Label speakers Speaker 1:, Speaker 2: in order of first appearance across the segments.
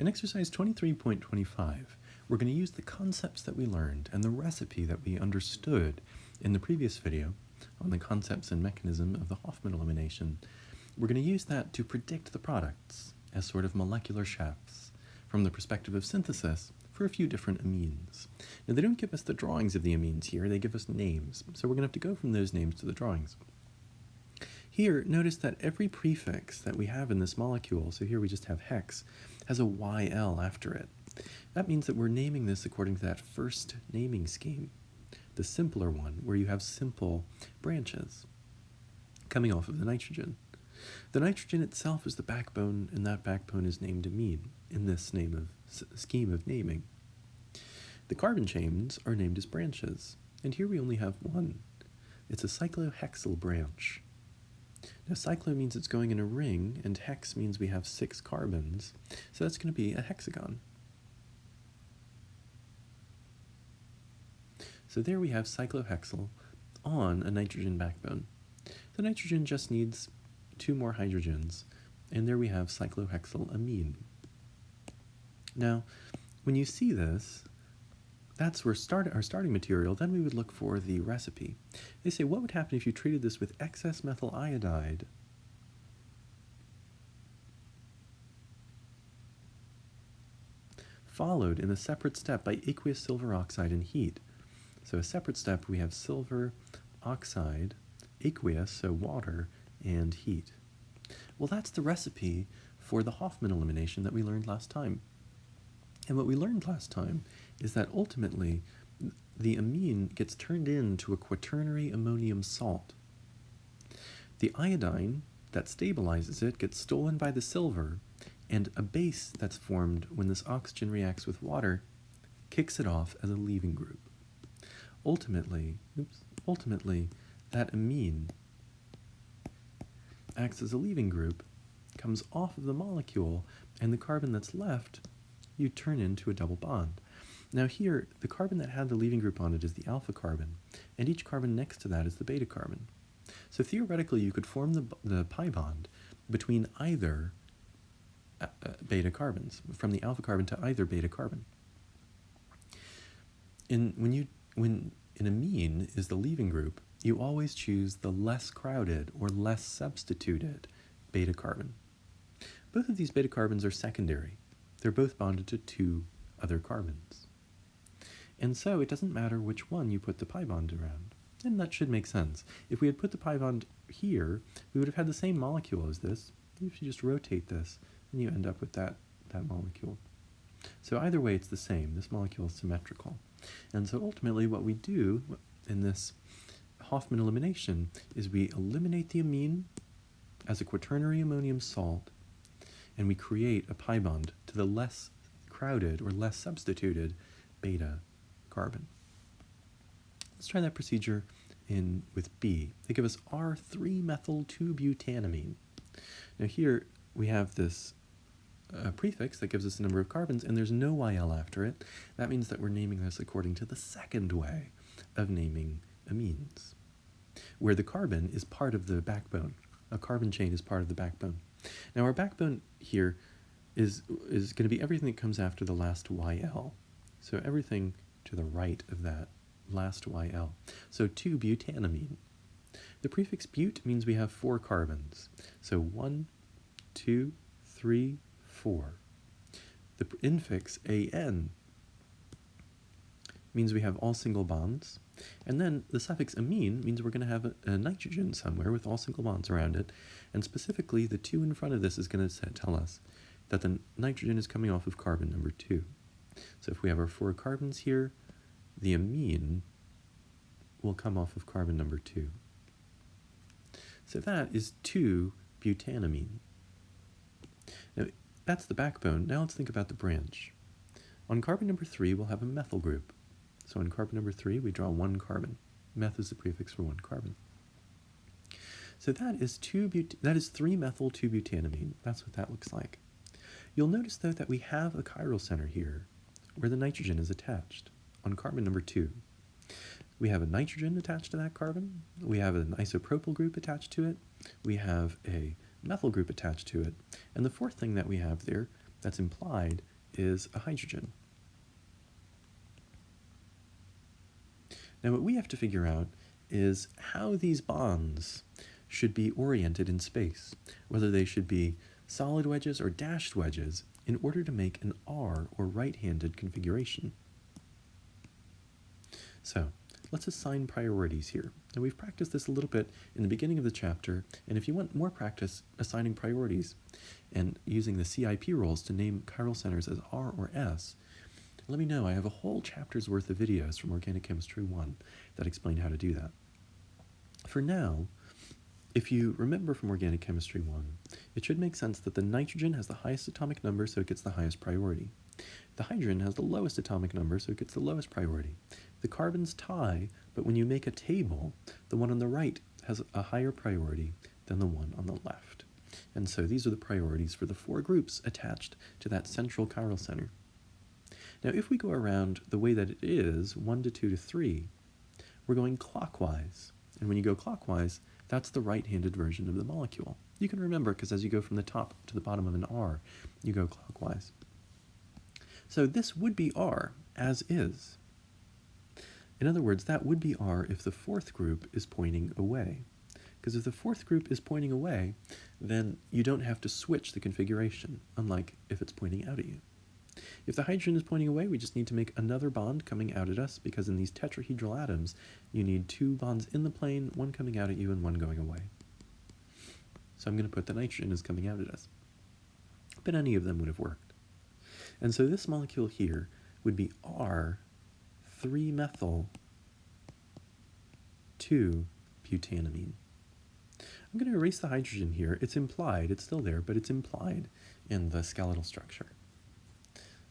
Speaker 1: In exercise 23.25, we're going to use the concepts that we learned and the recipe that we understood in the previous video on the concepts and mechanism of the Hofmann elimination. We're going to use that to predict the products as sort of molecular chefs from the perspective of synthesis for a few different amines. Now, they don't give us the drawings of the amines here, they give us names, so we're going to have to go from those names to the drawings. Here, notice that every prefix that we have in this molecule, so here we just have hex, has a YL after it. That means that we're naming this according to that first naming scheme, the simpler one, where you have simple branches coming off of the nitrogen. The nitrogen itself is the backbone, and that backbone is named amine in this scheme of naming. The carbon chains are named as branches, and here we only have one. It's a cyclohexyl branch. Now, cyclo means it's going in a ring, and hex means we have 6 carbons, so that's going to be a hexagon. So there we have cyclohexyl on a nitrogen backbone. The nitrogen just needs 2 more hydrogens, and there we have cyclohexylamine. Now, when you see this, that's our starting material. Then we would look for the recipe. They say, what would happen if you treated this with excess methyl iodide followed in a separate step by aqueous silver oxide and heat? So a separate step, we have silver oxide, aqueous, so water, and heat. Well, that's the recipe for the Hofmann elimination that we learned last time. And what we learned last time is that ultimately the amine gets turned into a quaternary ammonium salt. The iodine that stabilizes it gets stolen by the silver, and a base that's formed when this oxygen reacts with water kicks it off as a leaving group. Ultimately, that amine acts as a leaving group, comes off of the molecule, and the carbon that's left you turn into a double bond. Now here, the carbon that had the leaving group on it is the alpha carbon, and each carbon next to that is the beta carbon. So theoretically, you could form the pi bond between either beta carbons, from the alpha carbon to either beta carbon. When an amine is the leaving group, you always choose the less crowded or less substituted beta carbon. Both of these beta carbons are secondary. They're both bonded to 2 other carbons. And so it doesn't matter which one you put the pi bond around. And that should make sense. If we had put the pi bond here, we would have had the same molecule as this. If you just rotate this, then you end up with that molecule. So either way, it's the same. This molecule is symmetrical. And so ultimately what we do in this Hofmann elimination is we eliminate the amine as a quaternary ammonium salt, and we create a pi bond to the less crowded or less substituted beta carbon. Let's try that procedure with B. They give us R3-methyl-2-butanamine. Now here we have this prefix that gives us the number of carbons, and there's no YL after it. That means that we're naming this according to the second way of naming amines, where the carbon is part of the backbone. A carbon chain is part of the backbone. Now our backbone here is going to be everything that comes after the last YL. So everything to the right of that last YL. So 2-butanamine. The prefix but means we have 4 carbons. So 1, 2, 3, 4. The infix AN means we have all single bonds. And then the suffix amine means we're going to have a nitrogen somewhere with all single bonds around it. And specifically, the 2 in front of this is going to tell us that the nitrogen is coming off of carbon number 2. So if we have our 4 carbons here, the amine will come off of carbon number 2. So that is 2-butanamine. Now, that's the backbone. Now let's think about the branch. On carbon number 3, we'll have a methyl group. So on carbon number 3, we draw 1 carbon. Meth is the prefix for 1 carbon. So that is 3-methyl-2-butanamine. That's what that looks like. You'll notice, though, that we have a chiral center here where the nitrogen is attached on carbon number 2. We have a nitrogen attached to that carbon. We have an isopropyl group attached to it. We have a methyl group attached to it. And the fourth thing that we have there that's implied is a hydrogen. Now what we have to figure out is how these bonds should be oriented in space, whether they should be solid wedges or dashed wedges in order to make an R or right-handed configuration. So let's assign priorities here. Now we've practiced this a little bit in the beginning of the chapter, and if you want more practice assigning priorities and using the CIP rules to name chiral centers as R or S, let me know. I have a whole chapter's worth of videos from Organic Chemistry 1 that explain how to do that. For now, if you remember from Organic Chemistry 1, it should make sense that the nitrogen has the highest atomic number, so it gets the highest priority. The hydrogen has the lowest atomic number, so it gets the lowest priority. The carbons tie, but when you make a table, the one on the right has a higher priority than the one on the left. And so these are the priorities for the 4 groups attached to that central chiral center. Now if we go around the way that it is, 1 to 2 to 3, we're going clockwise. And when you go clockwise, that's the right-handed version of the molecule. You can remember because as you go from the top to the bottom of an R, you go clockwise. So this would be R, as is. In other words, that would be R if the 4th group is pointing away. Because if the 4th group is pointing away, then you don't have to switch the configuration, unlike if it's pointing out at you. If the hydrogen is pointing away, we just need to make another bond coming out at us, because in these tetrahedral atoms, you need 2 bonds in the plane, one coming out at you and one going away. So I'm going to put the nitrogen as coming out at us. But any of them would have worked. And so this molecule here would be R3-methyl 2-butanamine. I'm going to erase the hydrogen here. It's implied, it's still there, but it's implied in the skeletal structure.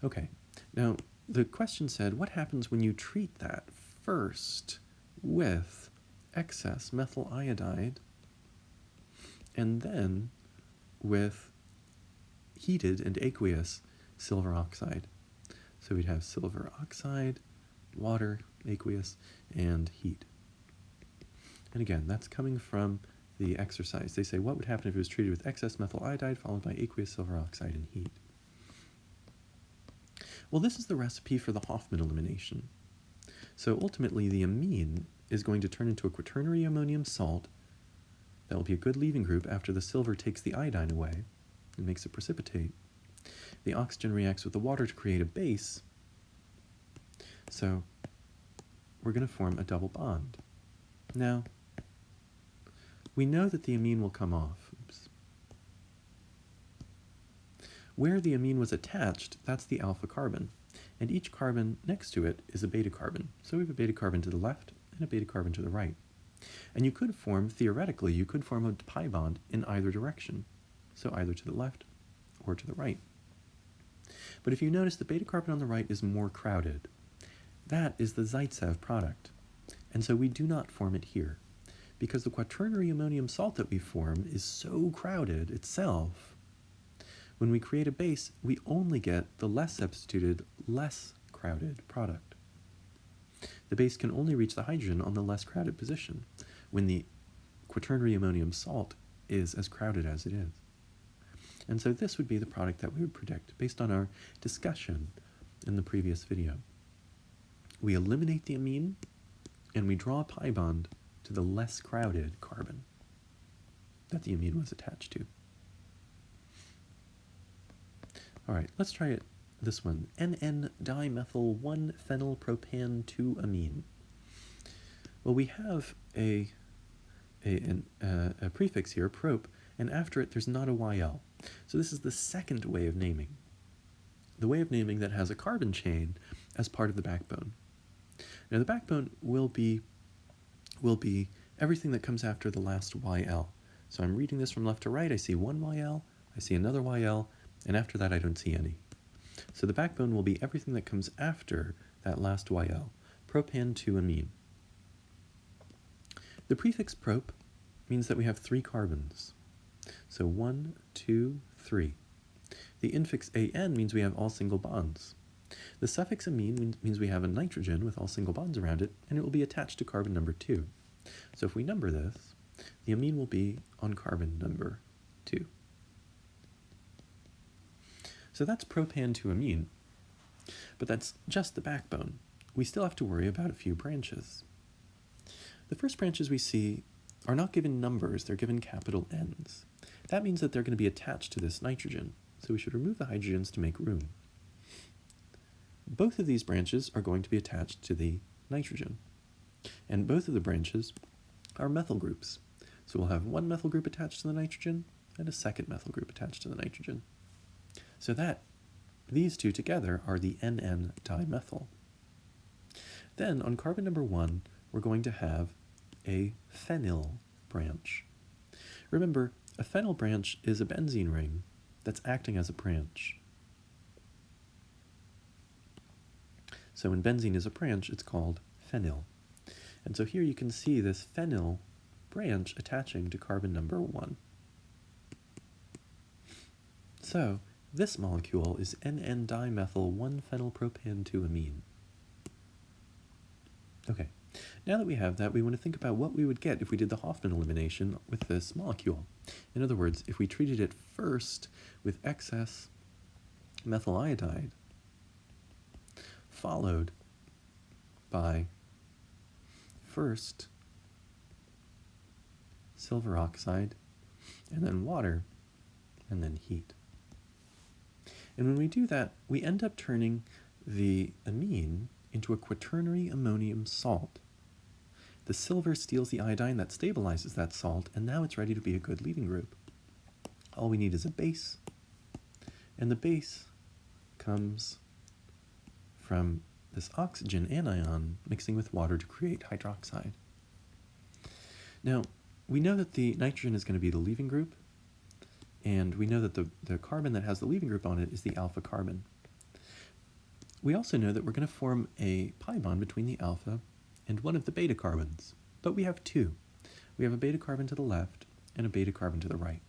Speaker 1: Okay, now the question said, what happens when you treat that first with excess methyl iodide and then with heated and aqueous silver oxide? So we'd have silver oxide, water, aqueous, and heat. And again, that's coming from the exercise. They say, what would happen if it was treated with excess methyl iodide followed by aqueous silver oxide and heat? Well, this is the recipe for the Hofmann elimination. So ultimately, the amine is going to turn into a quaternary ammonium salt. That will be a good leaving group after the silver takes the iodine away and makes it precipitate. The oxygen reacts with the water to create a base. So we're going to form a double bond. Now, we know that the amine will come off. Oops. Where the amine was attached, that's the alpha carbon, and each carbon next to it is a beta carbon. So we have a beta carbon to the left and a beta carbon to the right. And you could form, theoretically, you could form a pi bond in either direction, so either to the left or to the right. But if you notice, the beta carbon on the right is more crowded. That is the Zaitsev product, and so we do not form it here, because the quaternary ammonium salt that we form is so crowded itself. When we create a base, we only get the less substituted, less crowded product. The base can only reach the hydrogen on the less crowded position, when the quaternary ammonium salt is as crowded as it is. And so this would be the product that we would predict based on our discussion in the previous video. We eliminate the amine, and we draw a pi bond to the less crowded carbon that the amine was attached to. All right, let's try it. This one, NN-dimethyl-1-phenylpropan-2-amine. Well, we have a prefix here, prop, and after it there's not a YL. So this is the second way of naming. The way of naming that has a carbon chain as part of the backbone. Now the backbone will be everything that comes after the last YL. So I'm reading this from left to right. I see one YL, I see another YL, and after that I don't see any. So the backbone will be everything that comes after that last YL, propan-2-amine. The prefix prop means that we have 3 carbons. So 1, 2, 3. The infix an means we have all single bonds. The suffix amine means we have a nitrogen with all single bonds around it, and it will be attached to carbon number 2. So if we number this, the amine will be on carbon number 2. So that's propan to amine. But that's just the backbone. We still have to worry about a few branches. The first branches we see are not given numbers, they're given capital N's. That means that they're going to be attached to this nitrogen, so we should remove the hydrogens to make room. Both of these branches are going to be attached to the nitrogen, and both of the branches are methyl groups. So we'll have one methyl group attached to the nitrogen and a second methyl group attached to the nitrogen. So that these two together are the NN dimethyl. Then on carbon number 1, we're going to have a phenyl branch. Remember, a phenyl branch is a benzene ring that's acting as a branch. So when benzene is a branch, it's called phenyl. And so here you can see this phenyl branch attaching to carbon number 1. So this molecule is NN-dimethyl 1-phenylpropan-2-amine. Okay, now that we have that, we want to think about what we would get if we did the Hofmann elimination with this molecule. In other words, if we treated it first with excess methyl iodide, followed by first silver oxide, and then water, and then heat. And when we do that, we end up turning the amine into a quaternary ammonium salt. The silver steals the iodine that stabilizes that salt, and now it's ready to be a good leaving group. All we need is a base, and the base comes from this oxygen anion mixing with water to create hydroxide. Now, we know that the nitrogen is going to be the leaving group, and we know that the carbon that has the leaving group on it is the alpha carbon. We also know that we're going to form a pi bond between the alpha and one of the beta carbons, but we have two. We have a beta carbon to the left and a beta carbon to the right.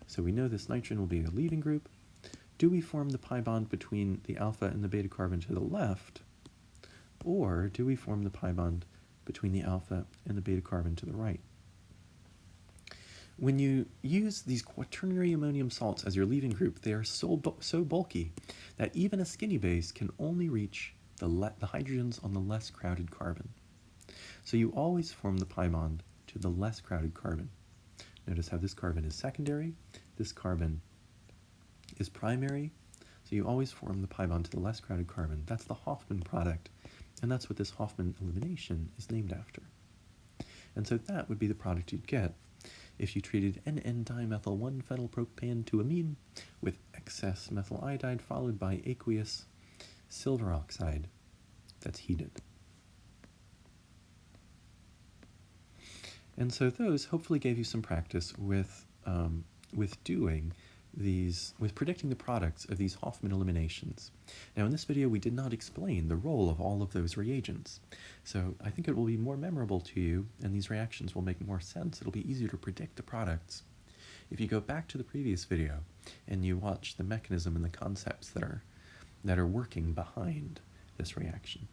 Speaker 1: So we know this nitrogen will be a leaving group. Do we form the pi bond between the alpha and the beta carbon to the left, or do we form the pi bond between the alpha and the beta carbon to the right? When you use these quaternary ammonium salts as your leaving group, they are so bulky that even a skinny base can only reach the hydrogens on the less crowded carbon. So you always form the pi bond to the less crowded carbon. Notice how this carbon is secondary, this carbon is primary, so you always form the pi bond to the less crowded carbon. That's the Hofmann product, and that's what this Hofmann elimination is named after. And so that would be the product you'd get if you treated NN-dimethyl 1-phenylpropan-2-amine with excess methyl iodide followed by aqueous silver oxide that's heated. And so those hopefully gave you some practice with predicting the products of these Hofmann eliminations. Now in this video we did not explain the role of all of those reagents, so I think it will be more memorable to you and these reactions will make more sense. It'll be easier to predict the products if you go back to the previous video and you watch the mechanism and the concepts that are working behind this reaction.